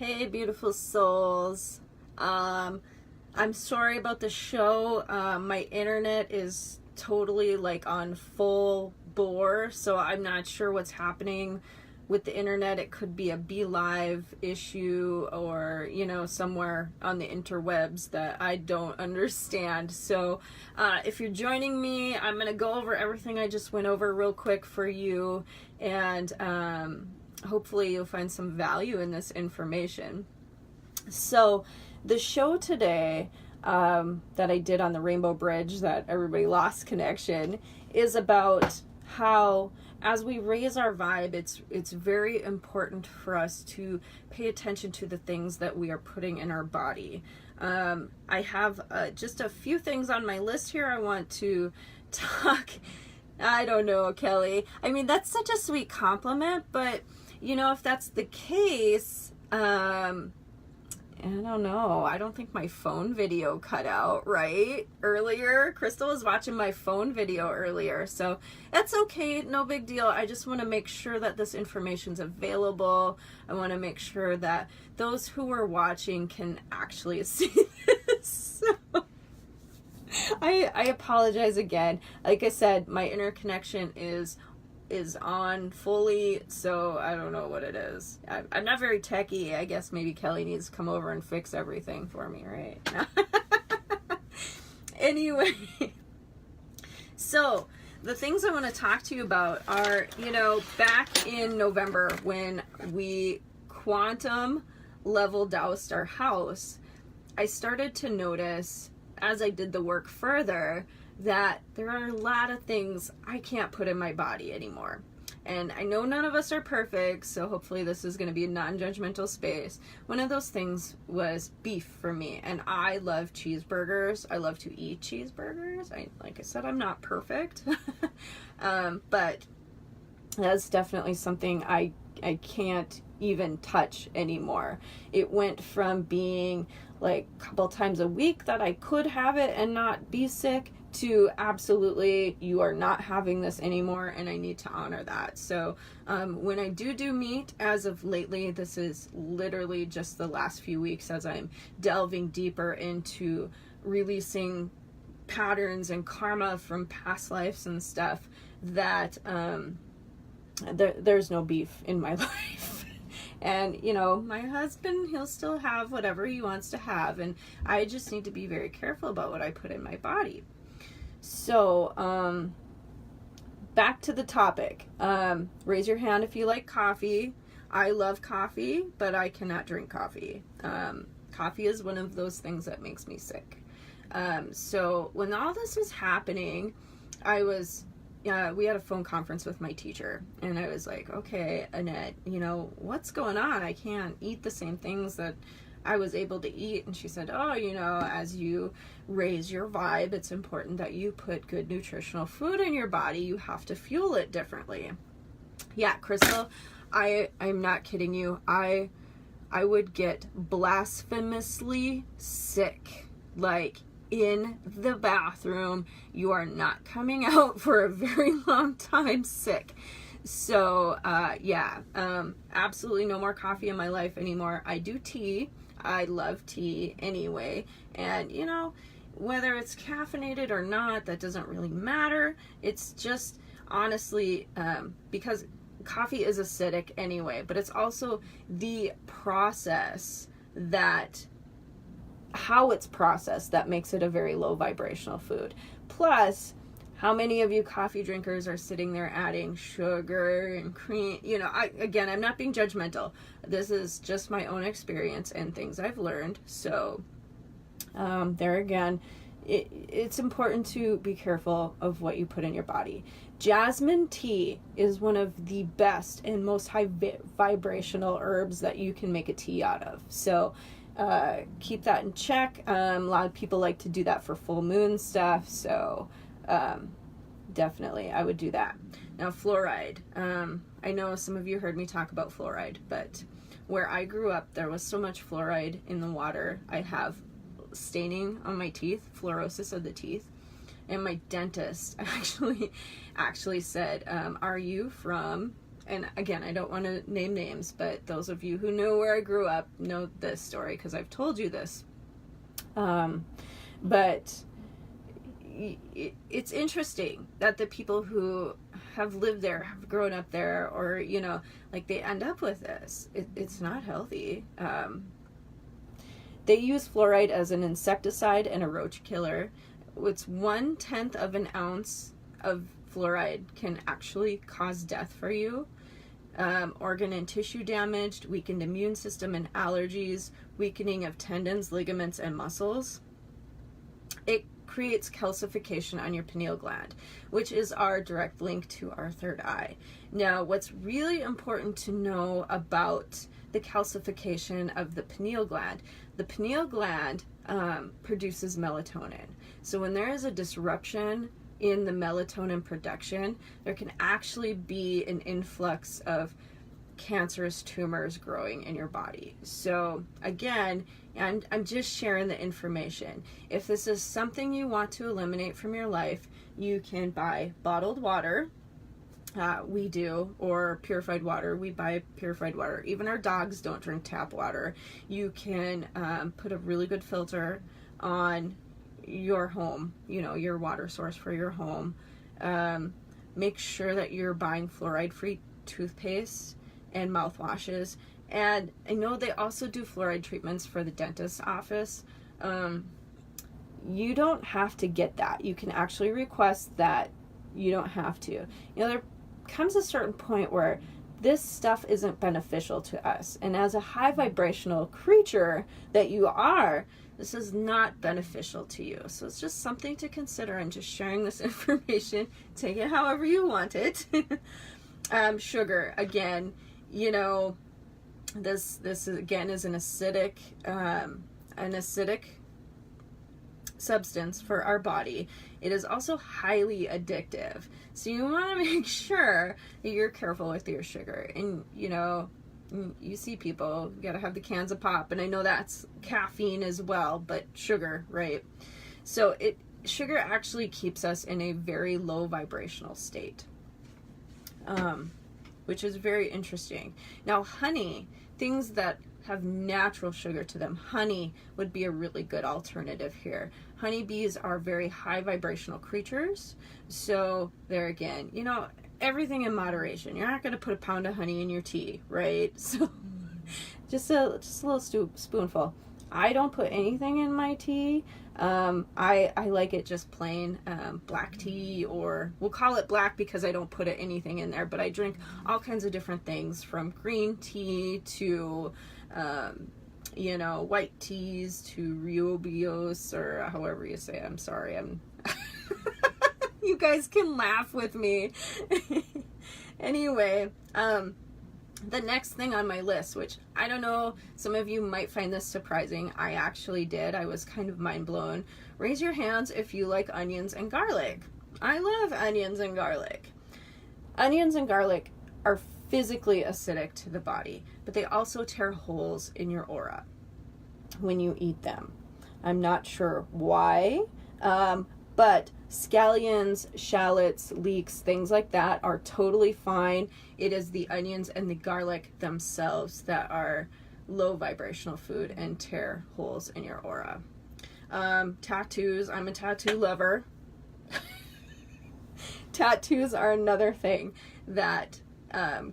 Hey, beautiful souls. I'm sorry about the show. My internet is totally like on full bore, so I'm not sure what's happening with the internet. It could be a BeLive issue or, somewhere on the interwebs that I don't understand. So if you're joining me, I'm going to go over everything I just went over real quick for you, and hopefully you'll find some value in this information. So the show today that I did on the Rainbow Bridge that everybody lost connection is about how as we raise our vibe, it's very important for us to pay attention to the things that we are putting in our body. I have just a few things on my list here I want to talk. I don't know, Kelly. I mean, that's such a sweet compliment, but if that's the case, I don't know. I don't think my phone video cut out right earlier. Crystal was watching my phone video earlier, so that's okay. No big deal. I just want to make sure that this information's available. I want to make sure that those who are watching can actually see this. So, I apologize again. Like I said, my interconnection is on fully, so I don't know what it is. I'm not very techie. I guess maybe Kelly needs to come over and fix everything for me, right? Anyway, so the things I want to talk to you about are, back in November when we quantum level dowsed our house, I started to notice as I did the work further that there are a lot of things I can't put in my body anymore. And I know none of us are perfect, so hopefully this is going to be a non-judgmental space. One of those things was beef for me, and I love cheeseburgers. I love to eat cheeseburgers. Like I said, I'm not perfect, but that's definitely something I can't even touch anymore. It went from being like a couple times a week that I could have it and not be sick to absolutely you are not having this anymore, and I need to honor that. So when I do meat, as of lately, this is literally just the last few weeks as I'm delving deeper into releasing patterns and karma from past lives and stuff, that there's no beef in my life. And, my husband, he'll still have whatever he wants to have. And I just need to be very careful about what I put in my body. So, back to the topic. Raise your hand if you like coffee. I love coffee, but I cannot drink coffee. Coffee is one of those things that makes me sick. So when all this was happening, we had a phone conference with my teacher, and I was like, okay, Annette, what's going on? I can't eat the same things that I was able to eat. And she said, oh, as you raise your vibe, it's important that you put good nutritional food in your body. You have to fuel it differently. Yeah, Crystal, I'm not kidding you. I would get blasphemously sick, like in the bathroom. You are not coming out for a very long time sick. So absolutely no more coffee in my life anymore. I do tea. I love tea anyway, and whether it's caffeinated or not, that doesn't really matter. It's just honestly because coffee is acidic anyway, but it's also the process how it's processed that makes it a very low vibrational food. Plus, how many of you coffee drinkers are sitting there adding sugar and cream? I'm not being judgmental. This is just my own experience and things I've learned. So there again, it's important to be careful of what you put in your body. Jasmine tea is one of the best and most high vibrational herbs that you can make a tea out of. So keep that in check. A lot of people like to do that for full moon stuff. So definitely I would do that. Now, fluoride. I know some of you heard me talk about fluoride, but where I grew up, there was so much fluoride in the water. I have staining on my teeth, fluorosis of the teeth, and my dentist actually said, are you from and again, I don't want to name names, but those of you who know where I grew up know this story because I've told you this. But it's interesting that the people who have lived there, have grown up there, or, you know, like they end up with this. It's not healthy. They use fluoride as an insecticide and a roach killer. It's 1/10 of an ounce of fluoride can actually cause death for you. Organ and tissue damage, weakened immune system and allergies, weakening of tendons, ligaments, and muscles. It creates calcification on your pineal gland, which is our direct link to our third eye. Now, what's really important to know about the calcification of the pineal gland produces melatonin. So when there is a disruption in the melatonin production, there can actually be an influx of cancerous tumors growing in your body. So again, I'm just sharing the information. If this is something you want to eliminate from your life, you can buy bottled water. We do, or purified water. We buy purified water. Even our dogs don't drink tap water. You can put a really good filter on your home, you know, your water source for your home. Make sure that you're buying fluoride-free toothpaste and mouthwashes. And I know they also do fluoride treatments for the dentist's office. You don't have to get that. You can actually request that. You don't have to. You know, there comes a certain point where this stuff isn't beneficial to us. And as a high vibrational creature that you are, this is not beneficial to you. So it's just something to consider, and just sharing this information. Take it however you want it. Sugar, again, you know, this again is an acidic substance for our body. It is also highly addictive. So you want to make sure that you're careful with your sugar. And, you know, you see people, you got to have the cans of pop. And I know that's caffeine as well, but sugar, right? So sugar actually keeps us in a very low vibrational state, which is very interesting. Now, honey, things that have natural sugar to them, honey would be a really good alternative here. Honeybees are very high vibrational creatures, so there again, you know, everything in moderation. You're not going to put a pound of honey in your tea, right? So just a little spoonful. I don't put anything in my tea. I like it just plain black tea, or we'll call it black because I don't put anything in there, but I drink all kinds of different things, from green tea to you know, white teas to Riobios, or however you say it. I'm sorry, you guys can laugh with me. Anyway, the next thing on my list, which I don't know, some of you might find this surprising. I actually did. I was kind of mind blown. Raise your hands if you like onions and garlic. I love onions and garlic. Onions and garlic are physically acidic to the body, but they also tear holes in your aura when you eat them. I'm not sure why, but scallions, shallots, leeks, things like that are totally fine. It is the onions and the garlic themselves that are low vibrational food and tear holes in your aura. Tattoos, I'm a tattoo lover. Tattoos are another thing that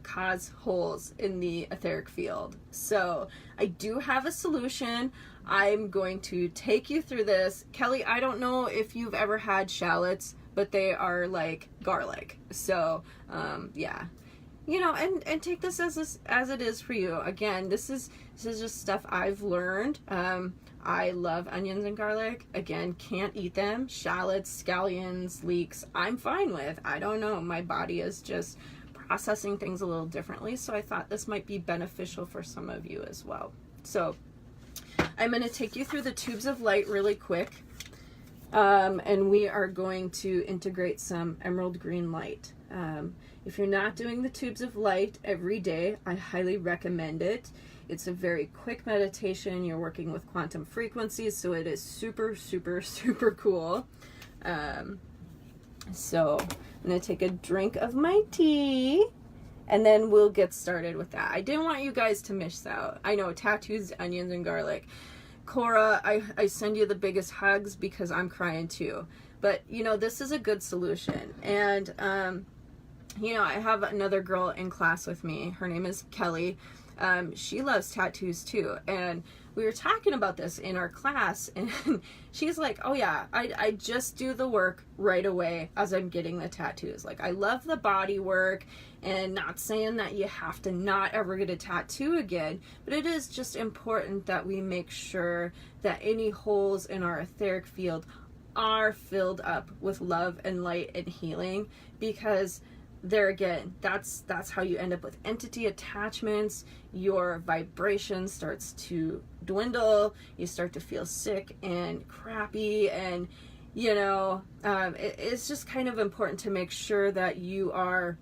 cause holes in the etheric field. So I do have a solution. I'm going to take you through this. Kelly, I don't know if you've ever had shallots, but they are like garlic. So yeah, you know, and take this as it is for you. Again, this is just stuff I've learned. I love onions and garlic. Again, can't eat them. Shallots, scallions, leeks, I'm fine with. I don't know. My body is just processing things a little differently, so I thought this might be beneficial for some of you as well. So I'm going to take you through the tubes of light really quick, and we are going to integrate some emerald green light. If you're not doing the tubes of light every day, I highly recommend it. It's a very quick meditation. You're working with quantum frequencies, so it is super, super, super cool. So I'm going to take a drink of my tea, and then we'll get started with that. I didn't want you guys to miss out. I know, tattoos, onions, and garlic. Cora, I send you the biggest hugs because I'm crying too. But, you know, this is a good solution. And, you know, I have another girl in class with me. Her name is Kelly. She loves tattoos too. And we were talking about this in our class, and she's like, oh yeah, I just do the work right away as I'm getting the tattoos. Like, I love the body work, and not saying that you have to not ever get a tattoo again, but it is just important that we make sure that any holes in our etheric field are filled up with love and light and healing, because there again, that's how you end up with entity attachments. Your vibration starts to dwindle, you start to feel sick and crappy, and you know, it's just kind of important to make sure that you are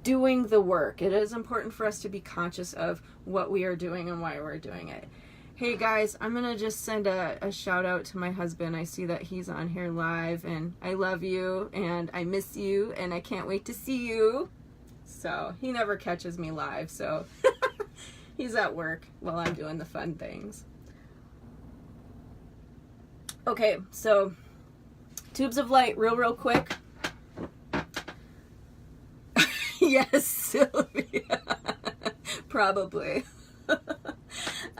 doing the work. It is important for us to be conscious of what we are doing and why we're doing it. Hey guys, I'm gonna just send a shout out to my husband. I see that he's on here live, and I love you and I miss you and I can't wait to see you. So he never catches me live, so he's at work while I'm doing the fun things. Okay, so tubes of light, real quick. Yes, Sylvia. Probably.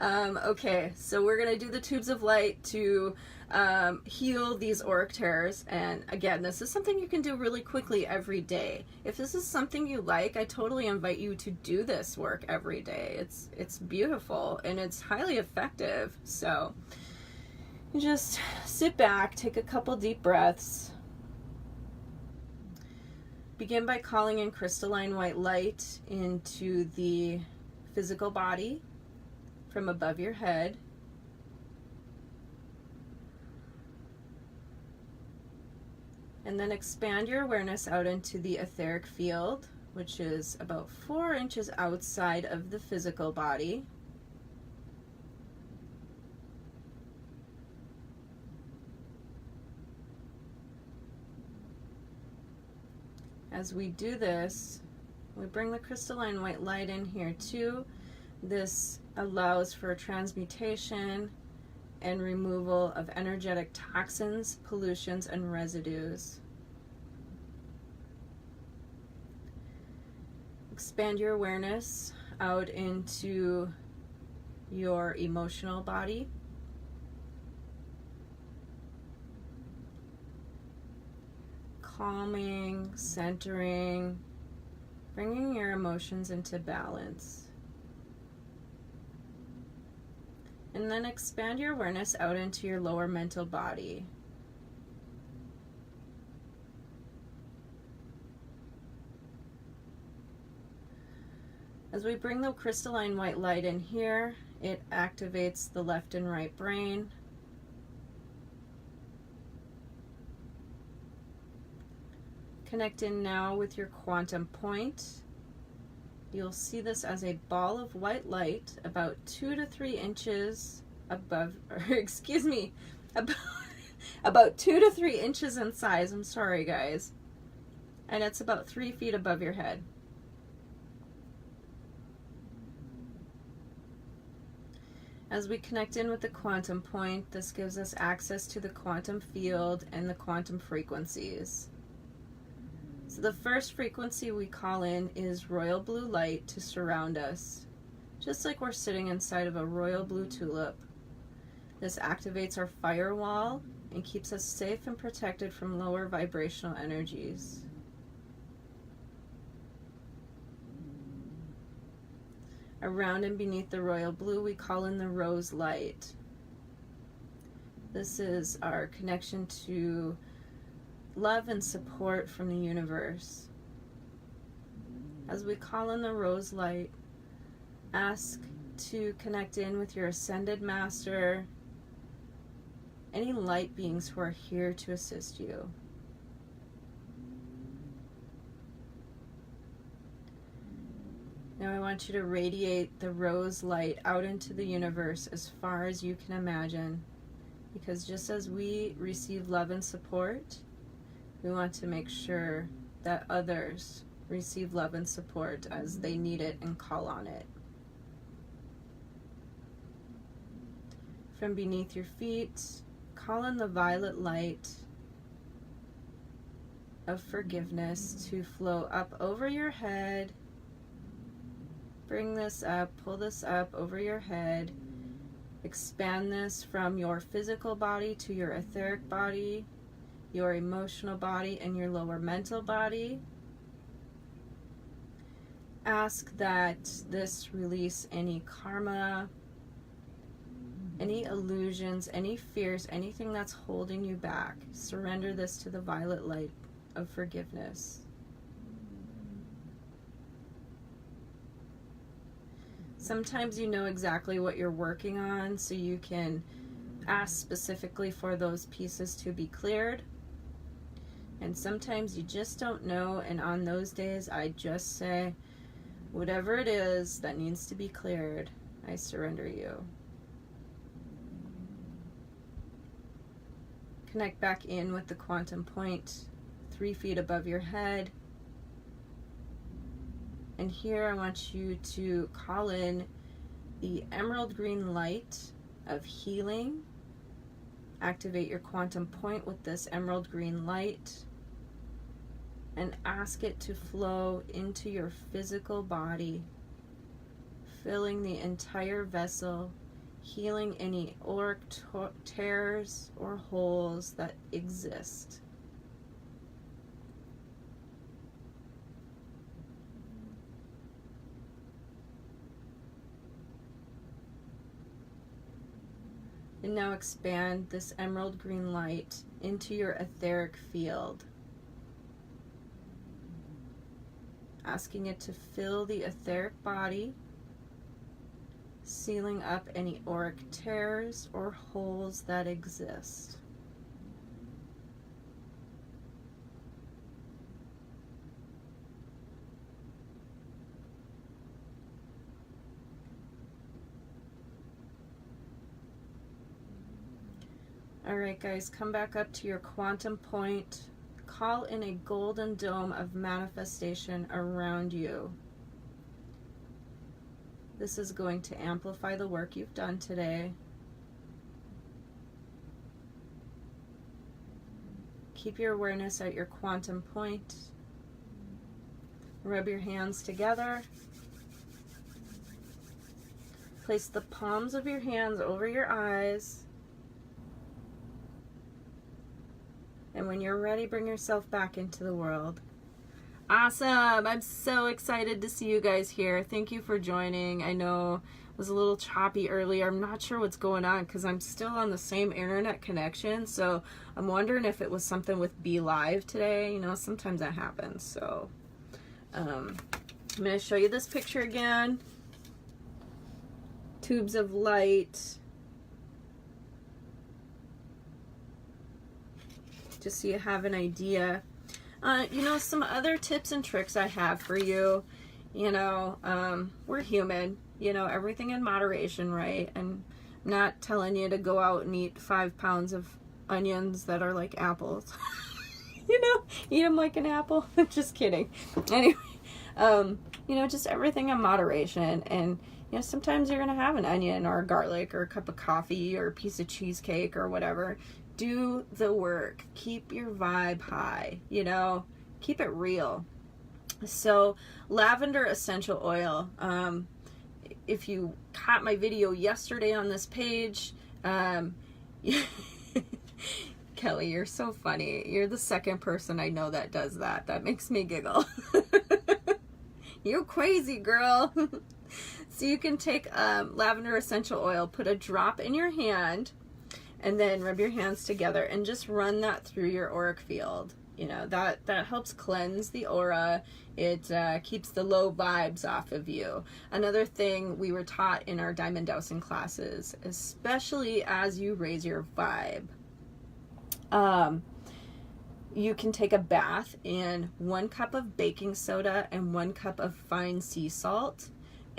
Okay, so we're going to do the tubes of light to heal these auric tears. And again, this is something you can do really quickly every day. If this is something you like, I totally invite you to do this work every day. It's beautiful and it's highly effective. So you just sit back, take a couple deep breaths. Begin by calling in crystalline white light into the physical body from above your head. And then expand your awareness out into the etheric field, which is about 4 inches outside of the physical body. As we do this, we bring the crystalline white light in here too. This allows for transmutation and removal of energetic toxins, pollutions, and residues. Expand your awareness out into your emotional body. Calming, centering, bringing your emotions into balance. And then expand your awareness out into your lower mental body. As we bring the crystalline white light in here, it activates the left and right brain. Connect in now with your quantum point. You'll see this as a ball of white light about 2 to 3 inches above, or excuse me, about 2 to 3 inches in size. I'm sorry, guys. And it's about 3 feet above your head. As we connect in with the quantum point, this gives us access to the quantum field and the quantum frequencies. So the first frequency we call in is royal blue light to surround us, just like we're sitting inside of a royal blue tulip. This activates our firewall and keeps us safe and protected from lower vibrational energies. Around and beneath the royal blue, we call in the rose light. This is our connection to love and support from the universe. As we call in the rose light, ask to connect in with your ascended master, any light beings who are here to assist you. Now I want you to radiate the rose light out into the universe as far as you can imagine, because just as we receive love and support, we want to make sure that others receive love and support as they need it and call on it. From beneath your feet, call in the violet light of forgiveness to flow up over your head. Bring this up, pull this up over your head. Expand this from your physical body to your etheric body, your emotional body, and your lower mental body. Ask that this release any karma, any illusions, any fears, anything that's holding you back. Surrender this to the violet light of forgiveness. Sometimes you know exactly what you're working on, so you can ask specifically for those pieces to be cleared. And sometimes you just don't know, and on those days I just say, whatever it is that needs to be cleared, I surrender you. Connect back in with the quantum point 3 feet above your head. And here I want you to call in the emerald green light of healing. Activate your quantum point with this emerald green light and ask it to flow into your physical body, filling the entire vessel, healing any auric tears or holes that exist. And now expand this emerald green light into your etheric field, asking it to fill the etheric body, sealing up any auric tears or holes that exist. Alright guys, come back up to your quantum point. Call in a golden dome of manifestation around you. This is going to amplify the work you've done today. Keep your awareness at your quantum point. Rub your hands together. Place the palms of your hands over your eyes. And when you're ready, bring yourself back into the world. Awesome. I'm so excited to see you guys here. Thank you for joining. I know it was a little choppy earlier. I'm not sure what's going on because I'm still on the same internet connection. So I'm wondering if it was something with Be Live today. You know, sometimes that happens. So I'm going to show you this picture again. Tubes of light. Just so you have an idea. You know, some other tips and tricks I have for you. You know, we're human. You know, everything in moderation, right? And I'm not telling you to go out and eat 5 pounds of onions that are like apples. You know, eat them like an apple. Just kidding. Anyway, you know, just everything in moderation. And, you know, sometimes you're going to have an onion or a garlic or a cup of coffee or a piece of cheesecake or whatever. Do the work. Keep your vibe high, you know, keep it real. So lavender essential oil, if you caught my video yesterday on this page, Kelly, you're so funny. You're the second person I know that does that. That makes me giggle. You're crazy, girl. So you can take lavender essential oil, put a drop in your hand, and then rub your hands together and just run that through your auric field. You know, that helps cleanse the aura. It keeps the low vibes off of you. Another thing we were taught in our diamond dowsing classes, especially as you raise your vibe, you can take a bath in 1 cup of baking soda and 1 cup of fine sea salt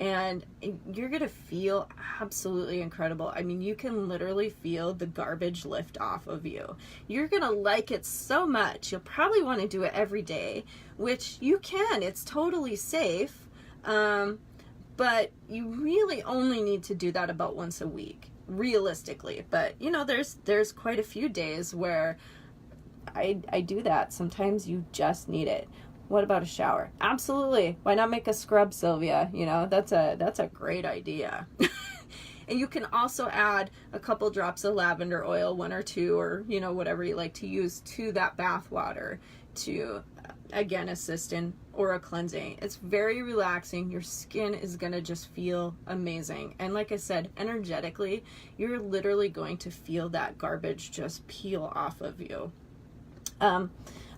and you're gonna feel absolutely incredible. I mean, you can literally feel the garbage lift off of you. You're gonna like it so much. You'll probably want to do it every day, which you can. It's totally safe, but you really only need to do that about once a week, realistically. But you know, there's quite a few days where I do that. Sometimes you just need it. What about a shower? Absolutely. Why not make a scrub, Sylvia? You know, that's a great idea. And you can also add a couple drops of lavender oil, 1 or 2, or, you know, whatever you like to use, to that bath water to, again, assist in aura cleansing. It's very relaxing. Your skin is going to just feel amazing. And like I said, energetically, you're literally going to feel that garbage just peel off of you.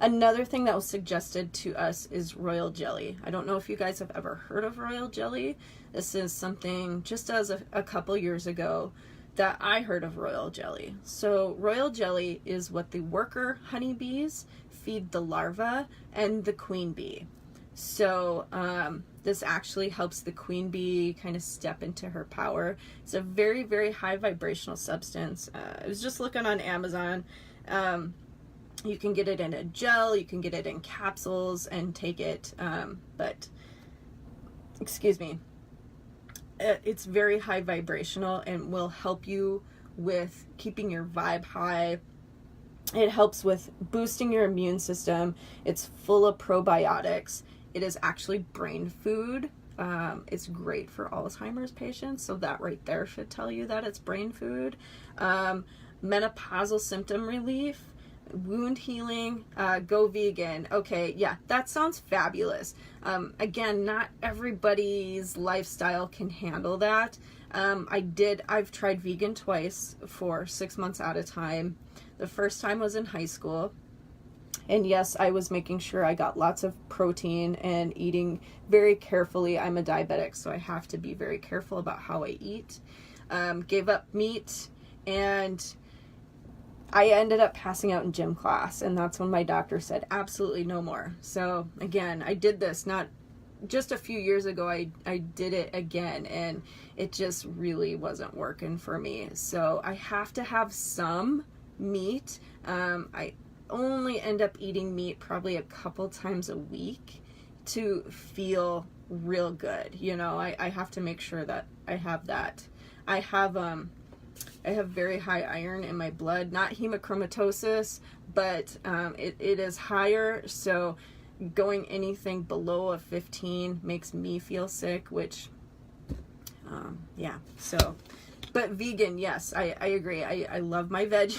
Another thing that was suggested to us is royal jelly. I don't know if you guys have ever heard of royal jelly. This is something just as a couple years ago that I heard of royal jelly. So royal jelly is what the worker honeybees feed the larva and the queen bee. So this actually helps the queen bee kind of step into her power. It's a very, very high vibrational substance. I was just looking on Amazon. You can get it in a gel, you can get it in capsules and take it, but, excuse me, it's very high vibrational and will help you with keeping your vibe high. It helps with boosting your immune system. It's full of probiotics. It is actually brain food. It's great for Alzheimer's patients, so that right there should tell you that it's brain food. Menopausal symptom relief, wound healing, go vegan. Okay, yeah, that sounds fabulous. Again, not everybody's lifestyle can handle that. I've tried vegan twice for 6 months at a time. The first time was in high school. And yes, I was making sure I got lots of protein and eating very carefully. I'm a diabetic, so I have to be very careful about how I eat. Gave up meat, and I ended up passing out in gym class, and that's when my doctor said, absolutely no more. So again, I did this not just a few years ago. I did it again, and it just really wasn't working for me. So I have to have some meat. I only end up eating meat probably a couple times a week to feel real good. You know, I have to make sure that I have that. I have very high iron in my blood, not hemochromatosis, but it is higher. So going anything below a 15 makes me feel sick, which, yeah, so. But vegan, yes, I agree. I love my veg,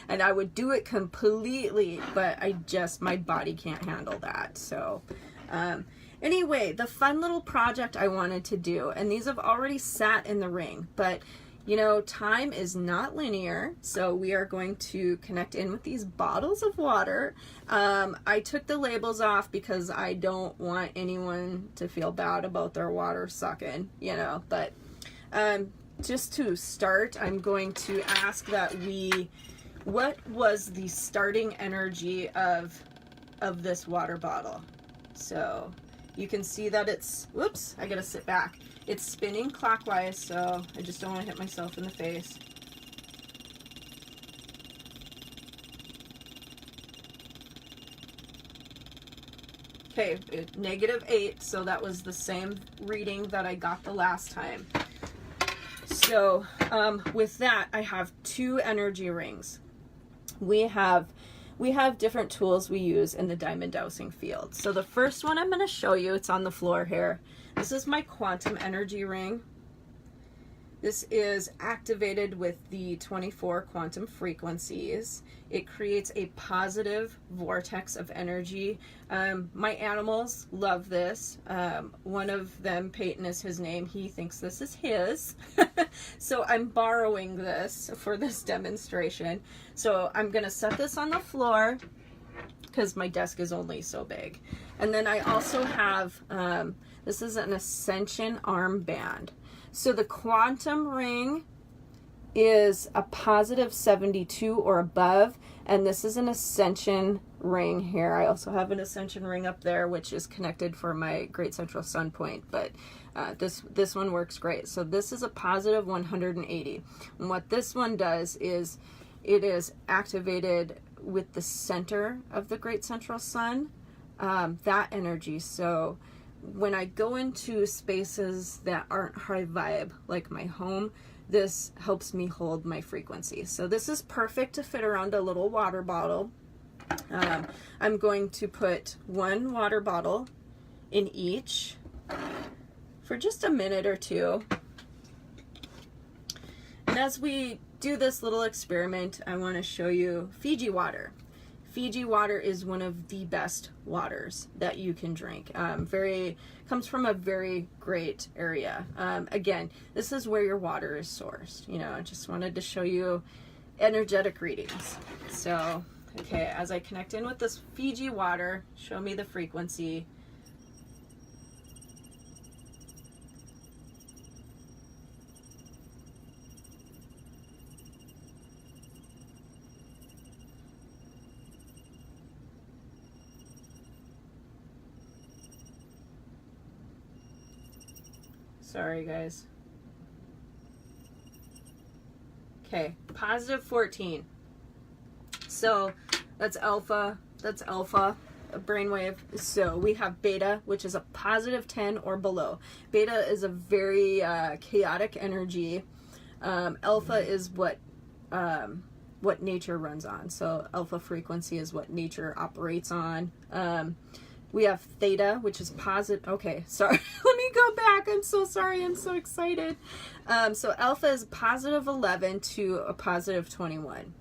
and I would do it completely, but my body can't handle that. So anyway, the fun little project I wanted to do, and these have already sat in the ring, but you know, time is not linear, so we are going to connect in with these bottles of water. I took the labels off because I don't want anyone to feel bad about their water sucking, you know, but just to start, I'm going to ask that what was the starting energy of this water bottle? So you can see that it's, whoops, I gotta sit back. It's spinning clockwise, so I just don't want to hit myself in the face. Okay, -8, so that was the same reading that I got the last time. So with that, I have 2 energy rings. We have different tools we use in the diamond dowsing field. So the first one I'm going to show you, it's on the floor here. This is my quantum energy ring. This is activated with the 24 quantum frequencies. It creates a positive vortex of energy. My animals love this. One of them, Peyton is his name, he thinks this is his. So I'm borrowing this for this demonstration. So I'm gonna set this on the floor because my desk is only so big. And then I also have, this is an ascension armband. So the quantum ring is a positive 72 or above, and this is an ascension ring here. I also have an ascension ring up there, which is connected for my Great Central Sun point, but this one works great. So this is a positive 180. And what this one does is it is activated with the center of the Great Central Sun, that energy. So when I go into spaces that aren't high vibe, like my home, this helps me hold my frequency. So this is perfect to fit around a little water bottle. I'm going to put one water bottle in each for just a minute or two. And as we do this little experiment, I want to show you Fiji water. Fiji water is one of the best waters that you can drink. Comes from a very great area. Again, this is where your water is sourced. You know, I just wanted to show you energetic readings. So, okay, as I connect in with this Fiji water, show me the frequency. Sorry, guys. Okay, positive 14. So that's alpha, a brainwave. So we have beta, which is a positive 10 or below. Beta is a very chaotic energy. Alpha is what nature runs on. So alpha frequency is what nature operates on. We have theta, which is positive. Okay, sorry. Let me go back. I'm so sorry. I'm so excited. So alpha is positive 11 to a positive 21.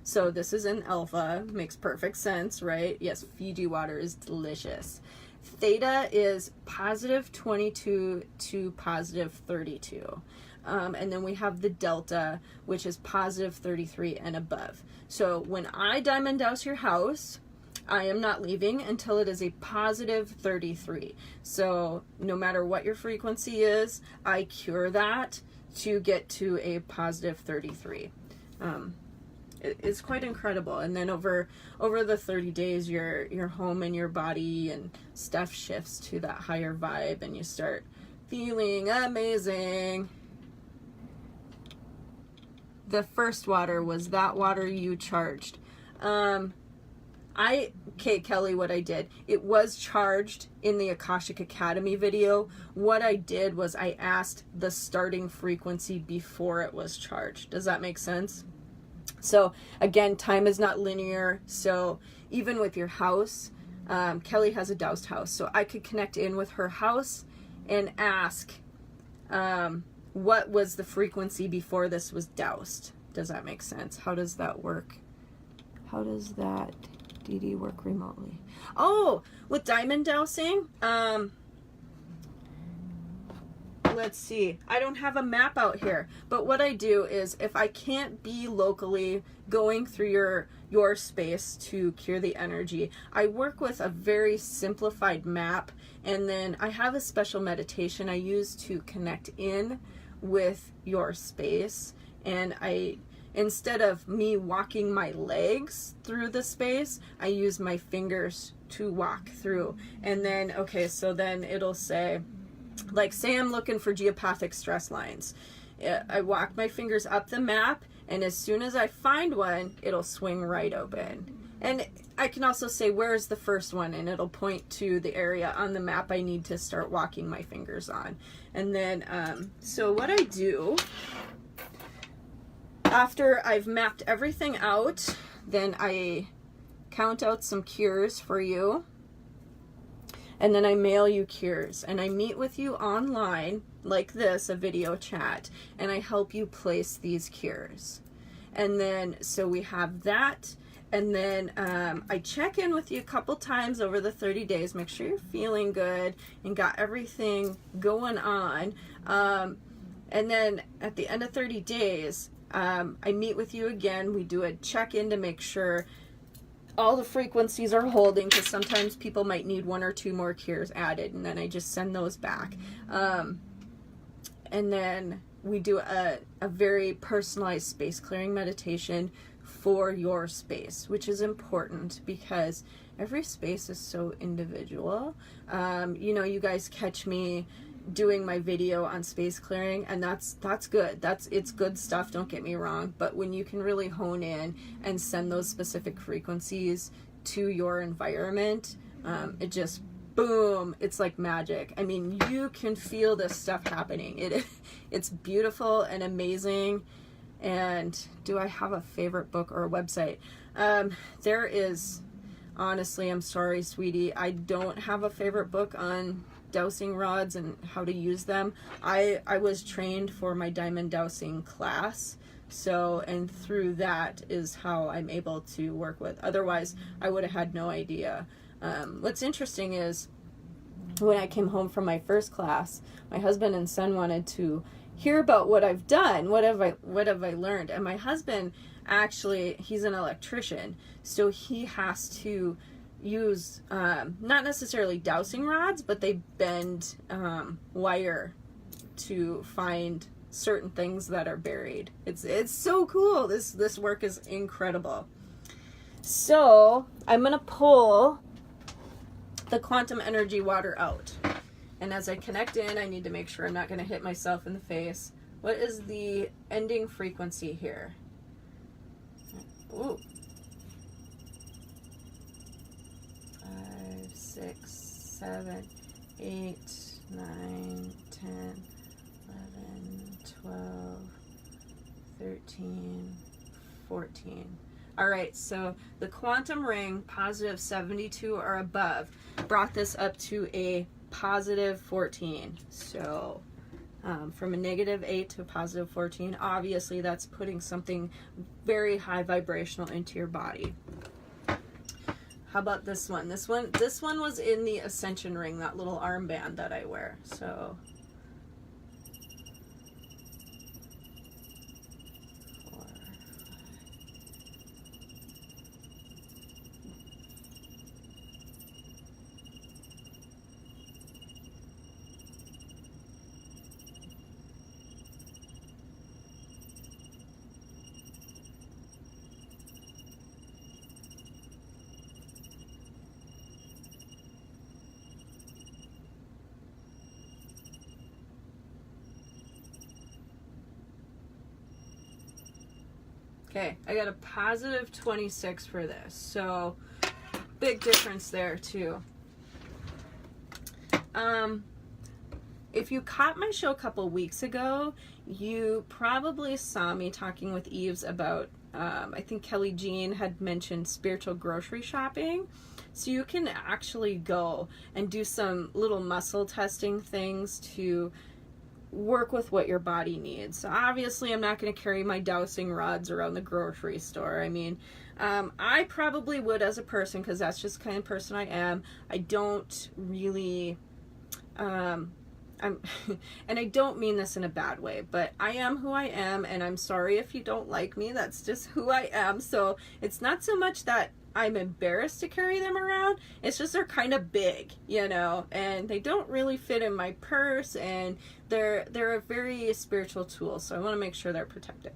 So this is an alpha. Makes perfect sense, right? Yes, Fiji water is delicious. Theta is positive 22 to positive 32. And then we have the delta, which is positive 33 and above. So when I diamond douse your house, I am not leaving until it is a positive 33. So no matter what your frequency is, I cure that to get to a positive 33. It's quite incredible. And then over the 30 days, your home and your body and stuff shifts to that higher vibe, and you start feeling amazing. The first water was that water you charged. Okay, Kelly, what I did, it was charged in the Akashic Academy video. What I did was I asked the starting frequency before it was charged. Does that make sense? So again, time is not linear. So even with your house, Kelly has a doused house. So I could connect in with her house and ask, what was the frequency before this was doused? Does that make sense? How does that work? How does that DD work remotely? Oh, with diamond dowsing, let's see. I don't have a map out here, but what I do is if I can't be locally going through your space to cure the energy, I work with a very simplified map, and then I have a special meditation I use to connect in with your space. And instead of me walking my legs through the space, I use my fingers to walk through. And then, okay, so then it'll say, like, say I'm looking for geopathic stress lines. I walk my fingers up the map, and as soon as I find one, it'll swing right open. And I can also say, where's the first one? And it'll point to the area on the map I need to start walking my fingers on. And then, so what I do, after I've mapped everything out, then I count out some cures for you. And then I mail you cures. And I meet with you online, like this, a video chat. And I help you place these cures. And then, so we have that. And then I check in with you a couple times over the 30 days. Make sure you're feeling good and got everything going on. And then at the end of 30 days, I meet with you again. We do a check-in to make sure all the frequencies are holding, because sometimes people might need 1 or 2 more cures added, and then I just send those back. And then we do a very personalized space clearing meditation for your space, which is important because every space is so individual. You know, you guys catch me doing my video on space clearing, and that's good. It's good stuff, don't get me wrong, but when you can really hone in and send those specific frequencies to your environment, it just boom, it's like magic. I mean, you can feel this stuff happening. It's beautiful and amazing. And do I have a favorite book or a website? There is, honestly, I'm sorry, sweetie, I don't have a favorite book on dowsing rods and how to use them. I was trained for my diamond dowsing class, so, and through that is how I'm able to work with. Otherwise, I would have had no idea. What's interesting is when I came home from my first class, my husband and son wanted to hear about what I've done. What have I learned? And my husband, actually, he's an electrician, so he has to use not necessarily dowsing rods, but they bend wire to find certain things that are buried. It's so cool. This work is incredible. So I'm gonna pull the quantum energy water out, and as I connect in, I need to make sure I'm not going to hit myself in the face. What is the ending frequency here? Ooh. 5, 6, 7, 8, 9, 10, 11, 12, 13, 14. All right, so the quantum ring, positive 72 or above, brought this up to a positive 14. So from a negative 8 to a positive 14, obviously that's putting something very high vibrational into your body. How about this one? This one was in the ascension ring, that little armband that I wear. So okay, I got a positive 26 for this, so big difference there too. If you caught my show a couple weeks ago, you probably saw me talking with Eves about, I think Kelly Jean had mentioned spiritual grocery shopping. So you can actually go and do some little muscle testing things to work with what your body needs. So obviously I'm not going to carry my dowsing rods around the grocery store. I mean, I probably would as a person, because that's just the kind of person I am. I don't really, and I don't mean this in a bad way, but I am who I am, and I'm sorry if you don't like me. That's just who I am. So it's not so much that I'm embarrassed to carry them around. It's just they're kind of big, you know, and they don't really fit in my purse, and they're a very spiritual tool, so I want to make sure they're protected.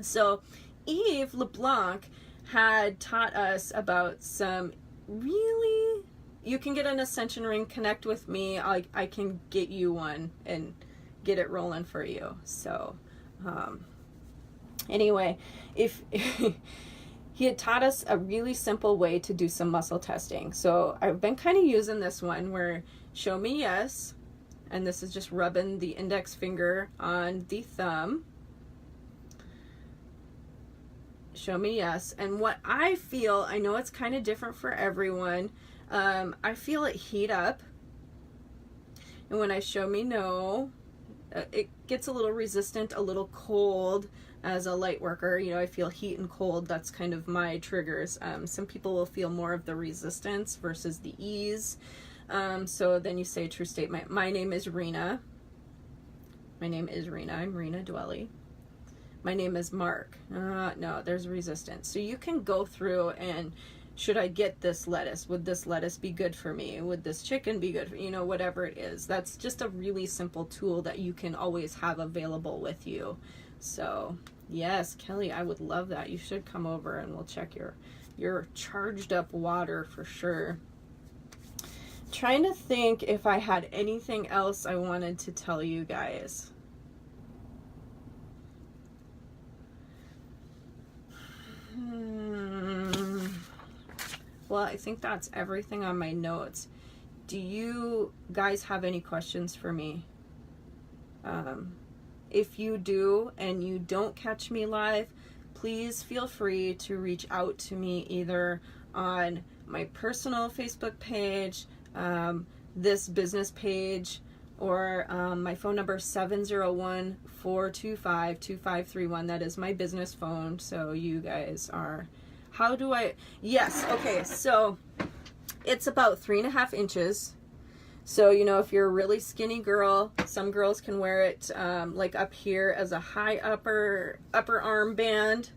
So Eve LeBlanc had taught us about some really, you can get an ascension ring, connect with me, I can get you one and get it rolling for you. So anyway, if he had taught us a really simple way to do some muscle testing. So I've been kind of using this one where show me yes, and this is just rubbing the index finger on the thumb. Show me yes. And what I feel, I know it's kind of different for everyone, I feel it heat up. And when I show me no, it gets a little resistant, a little cold. As a light worker, you know, I feel heat and cold. That's kind of my triggers. Some people will feel more of the resistance versus the ease. So then you say true statement. My name is Rena. My name is Rena. I'm Rena Dwelly. My name is Mark. No, there's resistance. So you can go through and should I get this lettuce? Would this lettuce be good for me? Would this chicken be good for, you know, whatever it is. That's just a really simple tool that you can always have available with you. So yes, Kelly, I would love that. You should come over and we'll check your charged up water for sure. Trying to think if I had anything else I wanted to tell you guys. Well, I think that's everything on my notes. Do you guys have any questions for me? If you do and you don't catch me live, please feel free to reach out to me either on my personal Facebook page, this business page, or my phone number 701-425-2531. That is my business phone. So you guys are, how do I, yes, okay, so it's about 3.5 inches. So, you know, if you're a really skinny girl, some girls can wear it like up here as a high upper arm band.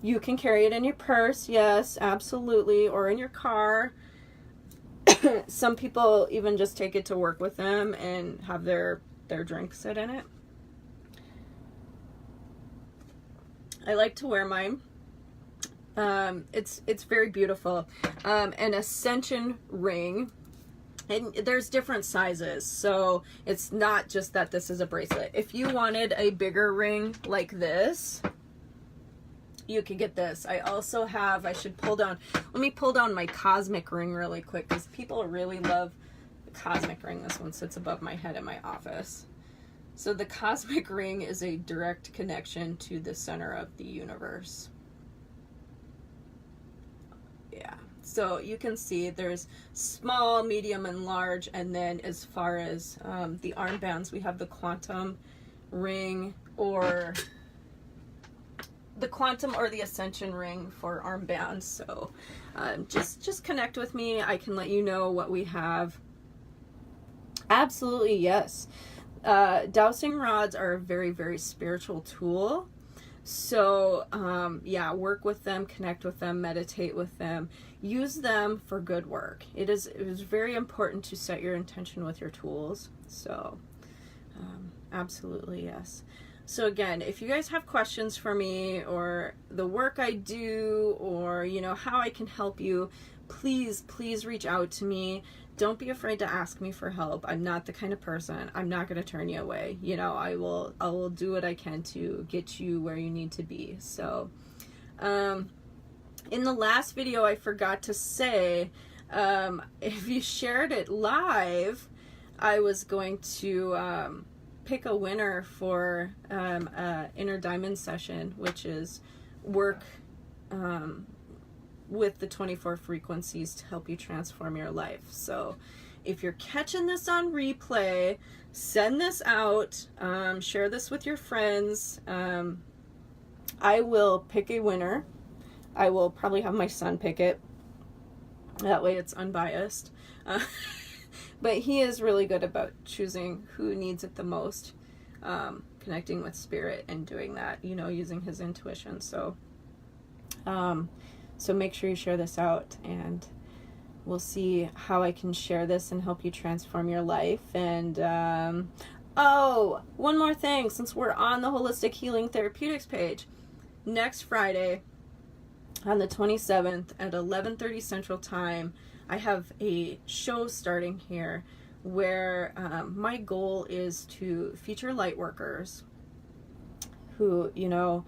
You can carry it in your purse, yes, absolutely, or in your car. Some people even just take it to work with them and have their drink sit in it. I like to wear mine. It's very beautiful. An ascension ring. And there's different sizes, so it's not just that this is a bracelet. If you wanted a bigger ring like this, you could get this. I also have, I should pull down, let me pull down my cosmic ring really quick, because people really love the cosmic ring. This one sits above my head in my office. So the cosmic ring is a direct connection to the center of the universe. Yeah. So you can see there's small, medium, and large. And then as far as the armbands, we have the quantum ring or the ascension ring for armbands. So just connect with me. I can let you know what we have. Absolutely, yes. Dowsing rods are a very, very spiritual tool. So, yeah, work with them, connect with them, meditate with them, use them for good work. It is very important to set your intention with your tools. So, absolutely, yes. So again, if you guys have questions for me or the work I do or, you know, how I can help you, please reach out to me. Don't be afraid to ask me for help. I'm not the kind of person, I'm not going to turn you away. You know, I will do what I can to get you where you need to be. So, in the last video, I forgot to say, if you shared it live, I was going to, pick a winner for, Inner Diamond session, which is work, with the 24 frequencies to help you transform your life. So if you're catching this on replay, send this out, share this with your friends. I will pick a winner. I will probably have my son pick it. That way it's unbiased. But he is really good about choosing who needs it the most, connecting with spirit and doing that, you know, using his intuition. So, so make sure you share this out, and we'll see how I can share this and help you transform your life. And oh, one more thing, since we're on the Holistic Healing Therapeutics page, next Friday on the 27th at 11:30 Central Time, I have a show starting here where my goal is to feature light workers who, you know,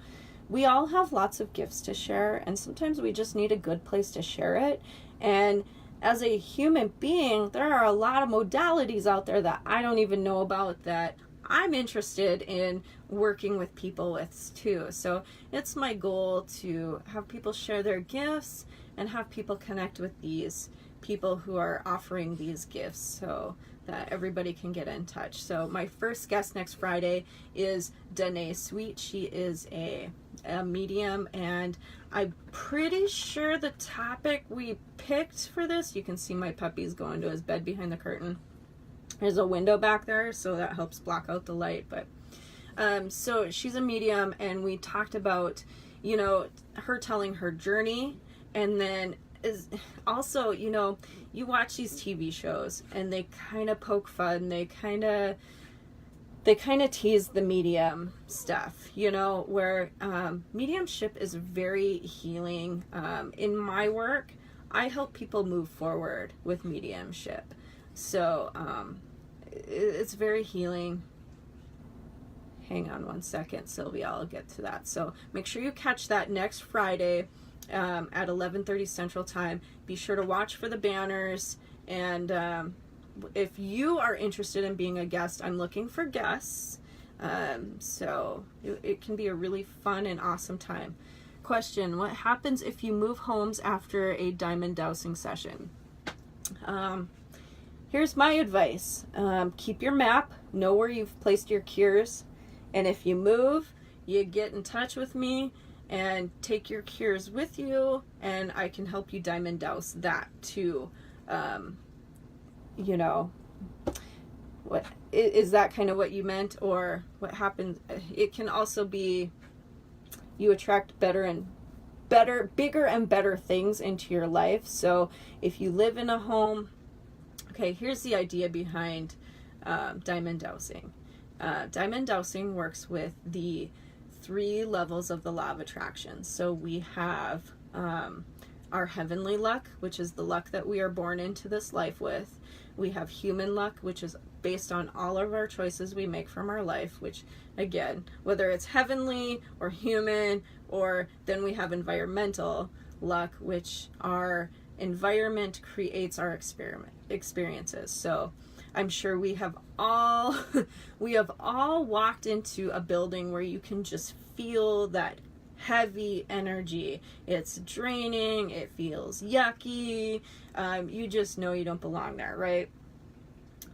we all have lots of gifts to share, and sometimes we just need a good place to share it. And as a human being, there are a lot of modalities out there that I don't even know about that I'm interested in working with people with too. So it's my goal to have people share their gifts and have people connect with these people who are offering these gifts so that everybody can get in touch. So my first guest next Friday is Danae Sweet. She is a medium, and I'm pretty sure the topic we picked for this, you can see my puppy's going to his bed behind the curtain. There's a window back there, so that helps block out the light. But so she's a medium, and we talked about, you know, her telling her journey, and then is also, you watch these TV shows and they kind of poke fun. They kind of tease the medium stuff, where mediumship is very healing. In my work, I help people move forward with mediumship. So it's very healing. Hang on one second, Sylvia, I'll get to that. So make sure you catch that next Friday at 11:30 Central Time. Be sure to watch for the banners. And if you are interested in being a guest, I'm looking for guests. So it can be a really fun and awesome time. Question: what happens if you move homes after a diamond dowsing session? Here's my advice. Keep your map. Know where you've placed your cures. And if you move, you get in touch with me and take your cures with you, and I can help you diamond douse that too. What is that kind of what you meant, or what happens? It can also be you attract bigger and better things into your life. So if you live in a home, okay, here's the idea behind diamond dowsing. Diamond dowsing works with the 3 levels of the law of attraction. So we have our heavenly luck, which is the luck that we are born into this life with. We have human luck, which is based on all of our choices we make from our life, which, again, whether it's heavenly or human, or then we have environmental luck, which our environment creates our experiences. So I'm sure we have all walked into a building where you can just feel that heavy energy. It's draining, it feels yucky, you just know you don't belong there, right?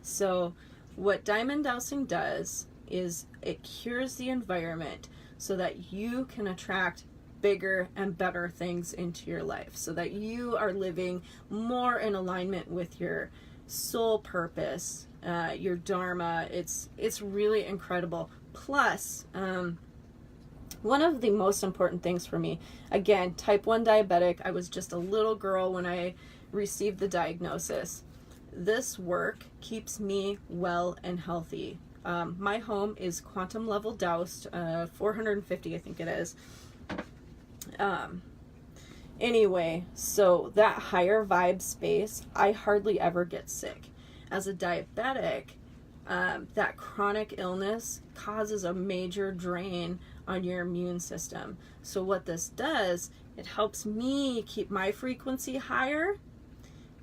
So what diamond dowsing does is it cures the environment so that you can attract bigger and better things into your life, so that you are living more in alignment with your soul purpose, your dharma. It's really incredible. Plus, one of the most important things for me, again, type 1 diabetic, I was just a little girl when I received the diagnosis. This work keeps me well and healthy. My home is quantum level doused, 450 I think it is. Anyway, so that higher vibe space, I hardly ever get sick. As a diabetic, that chronic illness causes a major drain on your immune system. So what this does, it helps me keep my frequency higher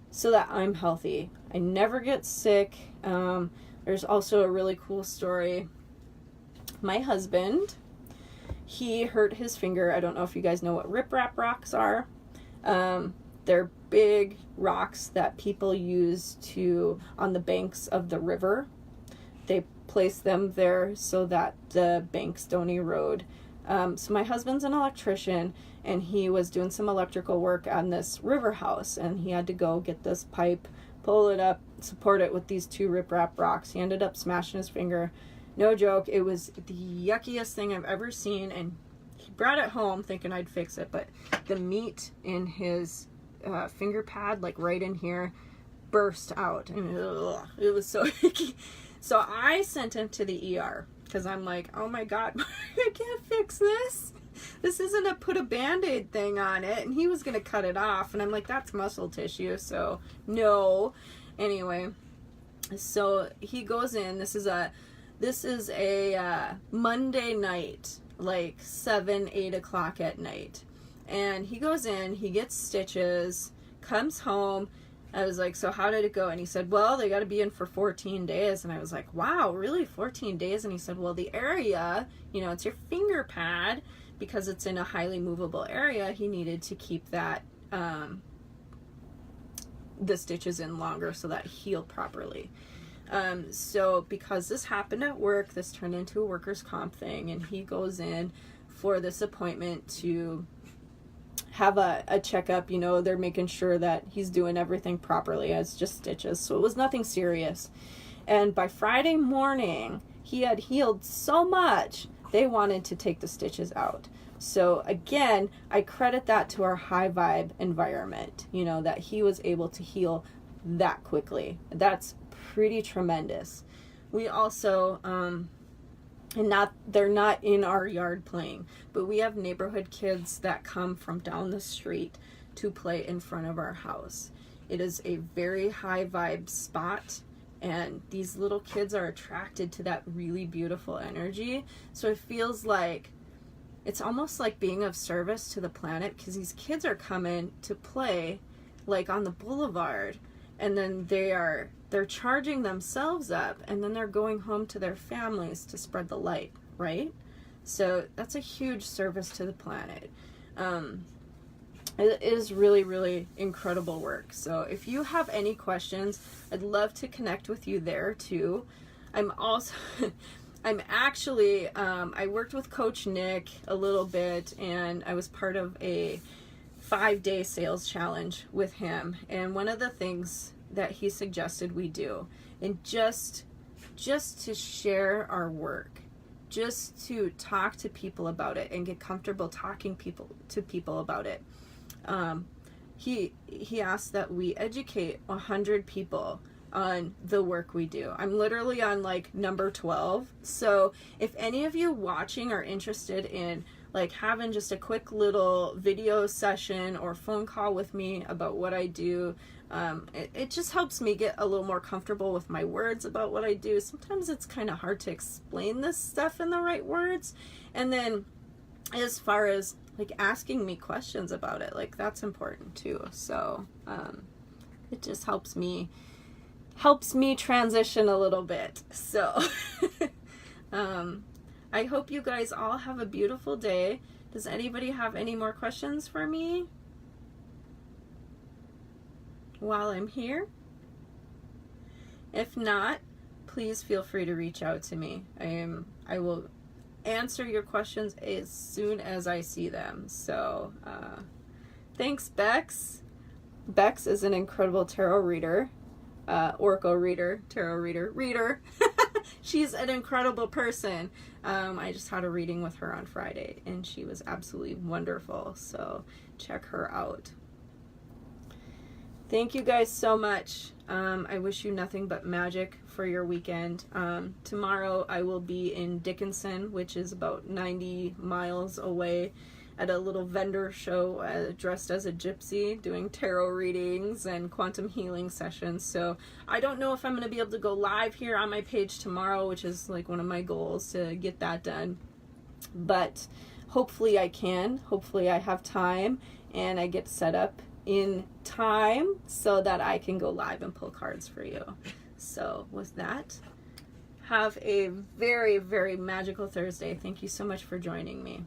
so that I'm healthy. I never get sick. There's also a really cool story. My husband, he hurt his finger. I don't know if you guys know what riprap rocks are. They're big rocks that people use on the banks of the river. They place them there so that the banks don't erode. So my husband's an electrician, and he was doing some electrical work on this river house, and he had to go get this pipe, pull it up, support it with these 2 riprap rocks. He ended up smashing his finger. No joke, it was the yuckiest thing I've ever seen, and he brought it home thinking I'd fix it, but the meat in his finger pad, like right in here, burst out, and it was so icky. So I sent him to the ER because I'm like, oh my God, I can't fix this. This isn't a put a Band-Aid thing on it. And he was going to cut it off. And I'm like, that's muscle tissue. So no. Anyway, so he goes in. This is a Monday night, like 7-8 o'clock at night. And he goes in, he gets stitches, comes home. I was like, so how did it go? And he said, well, they got to be in for 14 days. And I was like, wow, really? 14 days? And he said, well, the area, it's your finger pad, because it's in a highly movable area. He needed to keep that, the stitches in longer so that healed properly. So because this happened at work, this turned into a workers' comp thing, and he goes in for this appointment to have a checkup. They're making sure that he's doing everything properly. It's just stitches, so it was nothing serious. And by Friday morning, he had healed so much they wanted to take the stitches out. So again, I credit that to our high vibe environment, you know, that he was able to heal that quickly. That's pretty tremendous. We also, they're not in our yard playing, but we have neighborhood kids that come from down the street to play in front of our house. It is a very high vibe spot, and these little kids are attracted to that really beautiful energy. So it feels like it's almost like being of service to the planet, because these kids are coming to play like on the boulevard, and then they're charging themselves up, and then they're going home to their families to spread the light, right? So that's a huge service to the planet. It is really, really incredible work. So if you have any questions, I'd love to connect with you there too. I'm actually, I worked with Coach Nick a little bit, and I was part of a 5-day sales challenge with him. And one of the things that he suggested we do, and just to share our work, just to talk to people about it and get comfortable talking to people about it. He asked that we educate 100 people on the work we do. I'm literally on like number 12. So if any of you watching are interested in like having just a quick little video session or phone call with me about what I do, it just helps me get a little more comfortable with my words about what I do. Sometimes it's kind of hard to explain this stuff in the right words. And then as far as like asking me questions about it, like that's important too. So it just helps me transition a little bit. So I hope you guys all have a beautiful day. Does anybody have any more questions for me while I'm here? If not, please feel free to reach out to me. I will answer your questions as soon as I see them. So thanks, Bex. Bex is an incredible tarot reader, oracle reader, tarot reader. She's an incredible person. I just had a reading with her on Friday, and she was absolutely wonderful. So check her out. Thank you guys so much. I wish you nothing but magic for your weekend. Tomorrow I will be in Dickinson, which is about 90 miles away, at a little vendor show dressed as a gypsy, doing tarot readings and quantum healing sessions. So I don't know if I'm going to be able to go live here on my page tomorrow, which is like one of my goals, to get that done. But hopefully I can. Hopefully I have time and I get set up in time so that I can go live and pull cards for you. So with that, have a very, very magical Thursday. Thank you so much for joining me.